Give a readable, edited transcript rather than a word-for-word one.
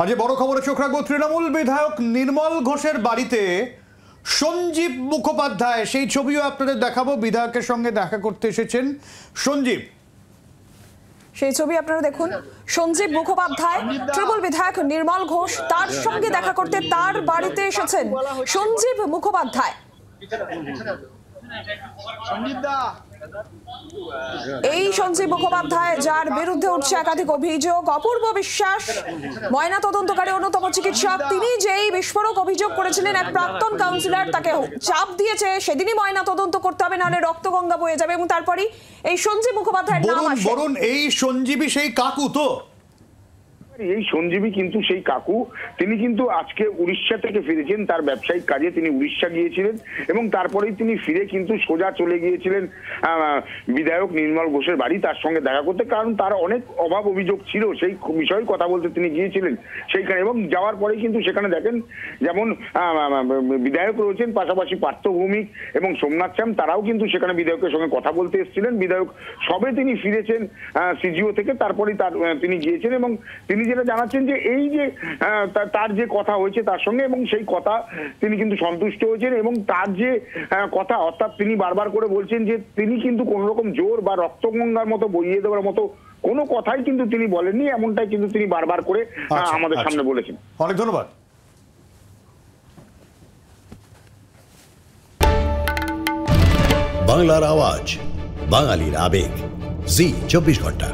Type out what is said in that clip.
আজ বড় খবরে চোখ রাখবো। তৃণমূল বিধায়ক নির্মল ঘোষের বাড়িতে সঞ্জীব মুখোপাধ্যায়, সেই ছবিও আপনাদের দেখাবো। বিধায়কের সঙ্গে দেখা করতে এসেছেন সঞ্জীব, সেই ছবি আপনারা দেখুন। সঞ্জীব মুখোপাধ্যায়, তৃণমূল বিধায়ক নির্মল ঘোষ, তার সঙ্গে দেখা করতে তার বাড়িতে এসেছেন সঞ্জীব মুখোপাধ্যায়। এই সঞ্জীব মুখোপাধ্যায়, যার বিরুদ্ধে উঠছে একাধিক অভিযোগ। অপূর্ব বিশ্বাস, ময়না তদন্তকারী অন্যতম চিকিৎসক, তিনি যেই বিস্ফোরক অভিযোগ করেছিলেন এক প্রাক্তন কাউন্সিলর তাকে চাপ দিয়েছে সেদিনই ময়না তদন্ত করতে হবে, নাহলে রক্তগঙ্গা বয়ে যাবে, এবং তারপরই এই সঞ্জীব মুখোপাধ্যায়ের নাম আসে। বলুন, এই সঞ্জীবী সেই কাকু তো? এই সঞ্জীবী কিন্তু সেই কাকু। তিনি কিন্তু আজকে উড়িষ্যা থেকে ফিরেছেন, তার ব্যবসায়িক কাজে তিনি উড়িষ্যা গিয়েছিলেন এবং তারপরেই তিনি ফিরে কিন্তু সোজা চলে গিয়েছিলেন বিধায়ক নির্মল ঘোষের বাড়ি তার সঙ্গে দেখা করতে, কারণ তার অনেক অভাব অভিযোগ ছিল, সেই বিষয়ে কথা বলতে তিনি গিয়েছিলেন সেইখানে। এবং যাওয়ার পরেই কিন্তু সেখানে দেখেন যেমন বিধায়ক রয়েছেন, পাশাপাশি পার্থ ভৌমিক এবং সোমনাথ শ্যাম, তারাও কিন্তু সেখানে বিধায়কের সঙ্গে কথা বলতে এসেছিলেন। বিধায়ক সবে তিনি ফিরেছেন সিজিও থেকে, তারপরেই তিনি গিয়েছেন এবং তিনি যেটা জানাচ্ছেন যে এই যে তার যে কথা হয়েছে তার সঙ্গে, এবং সেই কথা তিনি কিন্তু সন্তুষ্ট হয়েছেন। এবং তার যে কথা, অর্থাৎ তিনি বারবার করে বলছেন যে তিনি কিন্তু কোন রকম জোর বা রক্তগঙ্গার মতো বইয়ে দেওয়ার মতো কোনো কথাই কিন্তু তিনি বলেননি, এমনটাই কিন্তু তিনি বারবার করে আমাদের সামনে বলেছেন। অনেক ধন্যবাদ। বাংলার আওয়াজ, বাঙালির আবেগ, জি 24 ঘন্টা।